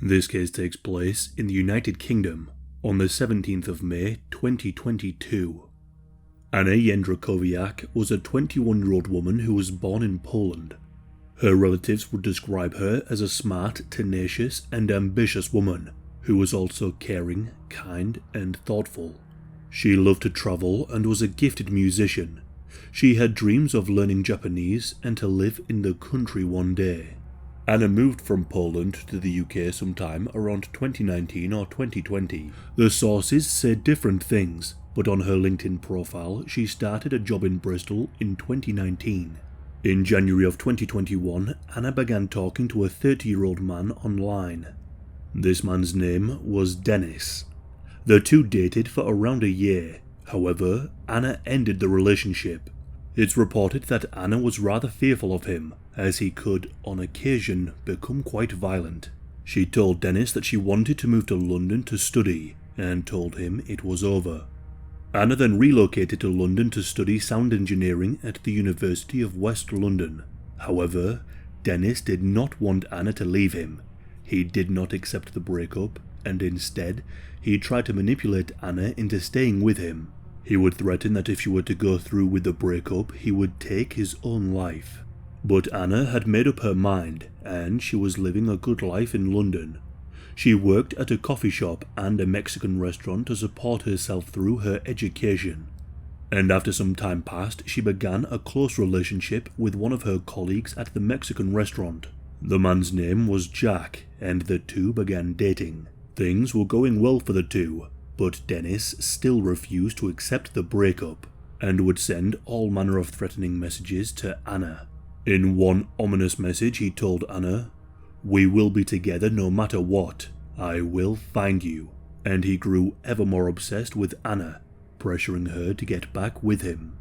This case takes place in the United Kingdom on the 17th of May 2022. Anna Jedrkowiak was a 21-year-old woman who was born in Poland. Her relatives would describe her as a smart, tenacious and ambitious woman who was also caring, kind and thoughtful. She loved to travel and was a gifted musician. She had dreams of learning Japanese and to live in the country one day. Anna moved from Poland to the UK sometime around 2019 or 2020. The sources say different things, but on her LinkedIn profile she started a job in Bristol in 2019. In January of 2021, Anna began talking to a 30-year-old man online. This man's name was Dennis. The two dated for around a year. However, Anna ended the relationship. It's reported that Anna was rather fearful of him, as he could, on occasion, become quite violent. She told Dennis that she wanted to move to London to study, and told him it was over. Anna then relocated to London to study sound engineering at the University of West London. However, Dennis did not want Anna to leave him. He did not accept the breakup, and instead, he tried to manipulate Anna into staying with him. He would threaten that if she were to go through with the breakup, he would take his own life. But Anna had made up her mind, and she was living a good life in London. She worked at a coffee shop and a Mexican restaurant to support herself through her education. And after some time passed, she began a close relationship with one of her colleagues at the Mexican restaurant. The man's name was Jack, and the two began dating. Things were going well for the two, but Dennis still refused to accept the breakup, and would send all manner of threatening messages to Anna. In one ominous message he told Anna, "We will be together no matter what. I will find you." And he grew ever more obsessed with Anna, pressuring her to get back with him.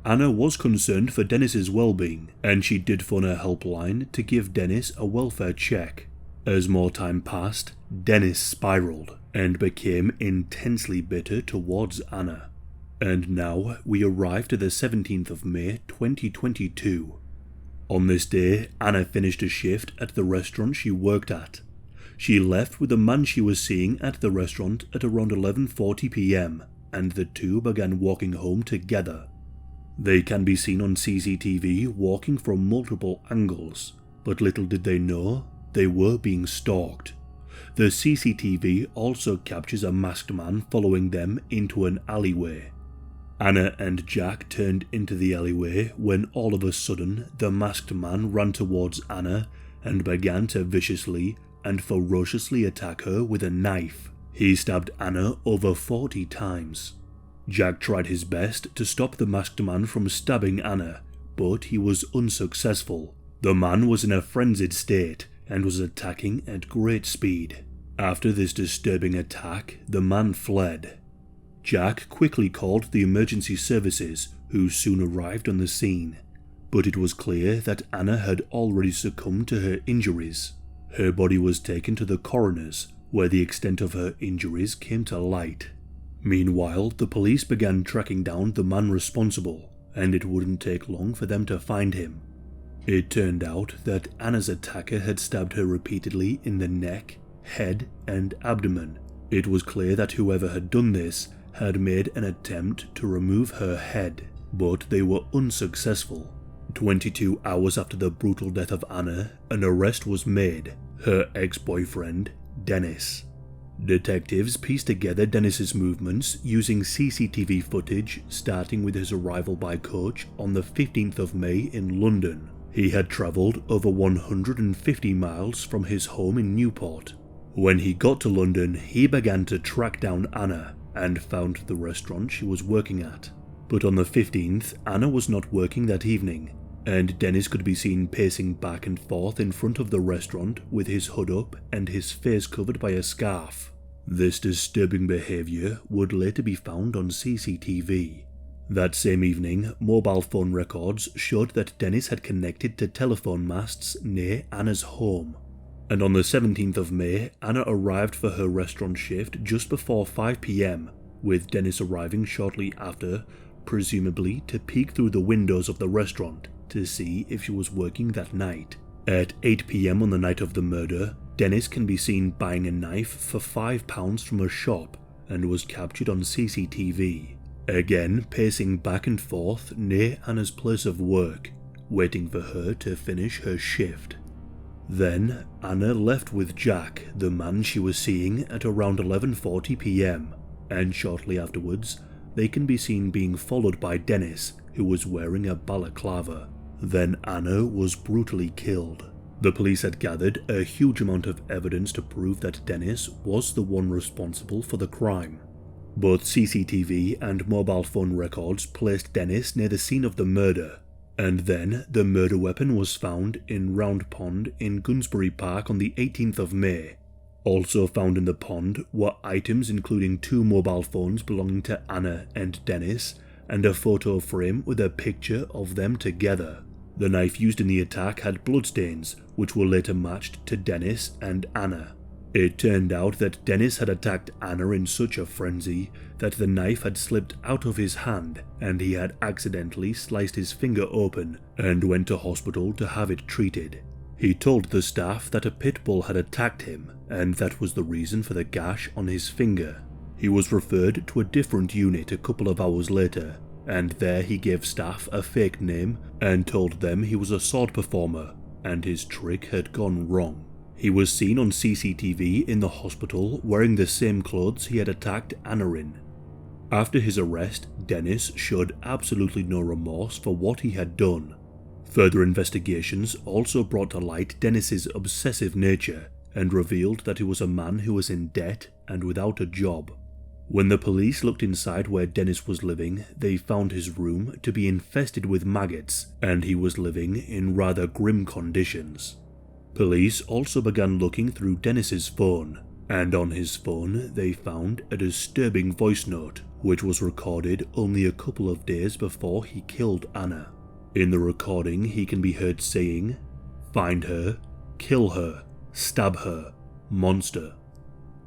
Anna was concerned for Dennis's well-being, and she did phone a helpline to give Dennis a welfare check. As more time passed, Dennis spiraled and became intensely bitter towards Anna. And now we arrive to the 17th of May 2022. On this day, Anna finished a shift at the restaurant she worked at. She left with the man she was seeing at the restaurant at around 11:40 p.m, and the two began walking home together. They can be seen on CCTV walking from multiple angles, but little did they know, they were being stalked. The CCTV also captures a masked man following them into an alleyway. Anna and Jack turned into the alleyway when all of a sudden the masked man ran towards Anna and began to viciously and ferociously attack her with a knife. He stabbed Anna over 40 times. Jack tried his best to stop the masked man from stabbing Anna, but he was unsuccessful. The man was in a frenzied state and was attacking at great speed. After this disturbing attack, the man fled. Jack quickly called the emergency services, who soon arrived on the scene, but it was clear that Anna had already succumbed to her injuries. Her body was taken to the coroner's, where the extent of her injuries came to light. Meanwhile, the police began tracking down the man responsible, and it wouldn't take long for them to find him. It turned out that Anna's attacker had stabbed her repeatedly in the neck, head, and abdomen. It was clear that whoever had done this had made an attempt to remove her head, but they were unsuccessful. 22 hours after the brutal death of Anna, an arrest was made, her ex-boyfriend, Dennis. Detectives pieced together Dennis's movements using CCTV footage starting with his arrival by coach on the 15th of May in London. He had travelled over 150 miles from his home in Newport. When he got to London, he began to track down Anna and found the restaurant she was working at. But on the 15th, Anna was not working that evening, and Dennis could be seen pacing back and forth in front of the restaurant with his hood up and his face covered by a scarf. This disturbing behaviour would later be found on CCTV. That same evening, mobile phone records showed that Dennis had connected to telephone masts near Anna's home. And on the 17th of May, Anna arrived for her restaurant shift just before 5 p.m, with Dennis arriving shortly after, presumably to peek through the windows of the restaurant to see if she was working that night. At 8 p.m. on the night of the murder, Dennis can be seen buying a knife for £5 from a shop and was captured on CCTV, again pacing back and forth near Anna's place of work, waiting for her to finish her shift. Then Anna left with Jack, the man she was seeing, at around 11:40 p.m, and shortly afterwards they can be seen being followed by Dennis, who was wearing a balaclava. Then Anna was brutally killed. The police had gathered a huge amount of evidence to prove that Dennis was the one responsible for the crime. Both CCTV and mobile phone records placed Dennis near the scene of the murder, and then the murder weapon was found in Round Pond in Gunsbury Park on the 18th of May. Also found in the pond were items including 2 mobile phones belonging to Anna and Dennis, and a photo frame with a picture of them together. The knife used in the attack had bloodstains, which were later matched to Dennis and Anna. It turned out that Dennis had attacked Anna in such a frenzy that the knife had slipped out of his hand and he had accidentally sliced his finger open and went to hospital to have it treated. He told the staff that a pit bull had attacked him and that was the reason for the gash on his finger. He was referred to a different unit a couple of hours later, and there he gave staff a fake name and told them he was a sword performer and his trick had gone wrong. He was seen on CCTV in the hospital wearing the same clothes he had attacked Anna in. After his arrest, Dennis showed absolutely no remorse for what he had done. Further investigations also brought to light Dennis's obsessive nature and revealed that he was a man who was in debt and without a job. When the police looked inside where Dennis was living, they found his room to be infested with maggots, and he was living in rather grim conditions. Police also began looking through Dennis's phone, and on his phone they found a disturbing voice note, which was recorded only a couple of days before he killed Anna. In the recording he can be heard saying, "Find her, kill her, stab her, monster."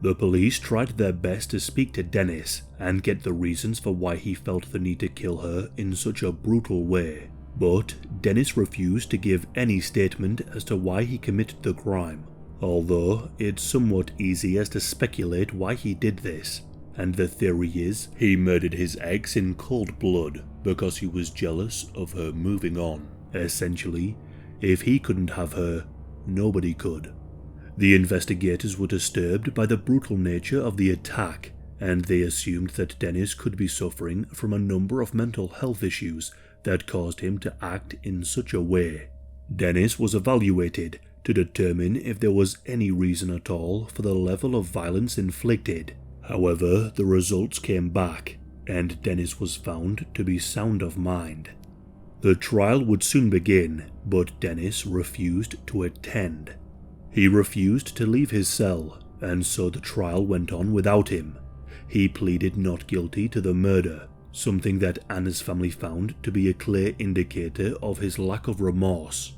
The police tried their best to speak to Dennis and get the reasons for why he felt the need to kill her in such a brutal way, but Dennis refused to give any statement as to why he committed the crime, although it's somewhat easy as to speculate why he did this, and the theory is he murdered his ex in cold blood because he was jealous of her moving on. Essentially, if he couldn't have her, nobody could. The investigators were disturbed by the brutal nature of the attack, and they assumed that Dennis could be suffering from a number of mental health issues that caused him to act in such a way. Dennis was evaluated to determine if there was any reason at all for the level of violence inflicted. However, the results came back, and Dennis was found to be sound of mind. The trial would soon begin, but Dennis refused to attend. He refused to leave his cell, and so the trial went on without him. He pleaded not guilty to the murder, something that Anna's family found to be a clear indicator of his lack of remorse.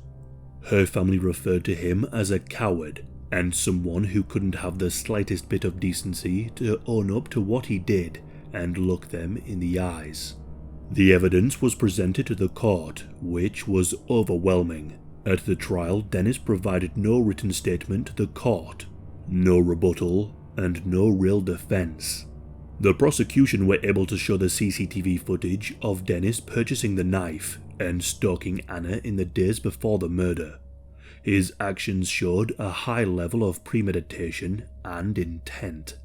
Her family referred to him as a coward, and someone who couldn't have the slightest bit of decency to own up to what he did and look them in the eyes. The evidence was presented to the court, which was overwhelming. At the trial, Dennis provided no written statement to the court, no rebuttal, and no real defense. The prosecution were able to show the CCTV footage of Dennis purchasing the knife and stalking Anna in the days before the murder. His actions showed a high level of premeditation and intent.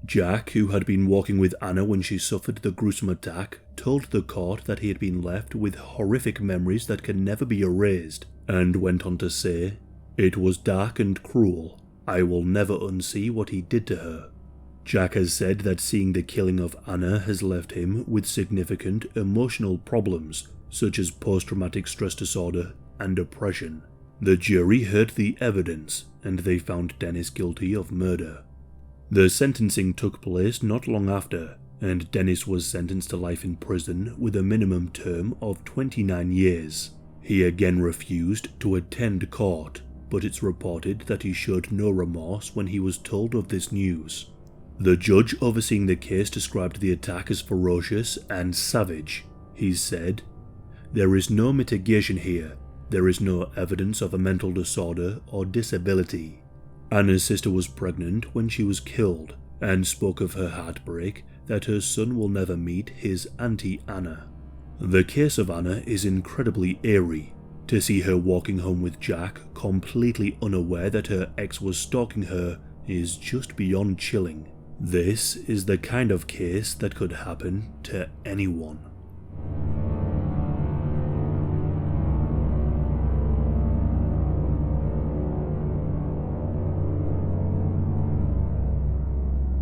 Jack, who had been walking with Anna when she suffered the gruesome attack, told the court that he had been left with horrific memories that can never be erased, and went on to say, "It was dark and cruel. I will never unsee what he did to her." Jack has said that seeing the killing of Anna has left him with significant emotional problems, such as post-traumatic stress disorder and depression. The jury heard the evidence, and they found Dennis guilty of murder. The sentencing took place not long after, and Dennis was sentenced to life in prison with a minimum term of 29 years. He again refused to attend court, but it's reported that he showed no remorse when he was told of this news. The judge overseeing the case described the attack as ferocious and savage. He said, "There is no mitigation here. There is no evidence of a mental disorder or disability. Anna's sister was pregnant when she was killed and spoke of her heartbreak that her son will never meet his Auntie Anna. The case of Anna is incredibly eerie. To see her walking home with Jack, completely unaware that her ex was stalking her, is just beyond chilling. This is the kind of case that could happen to anyone.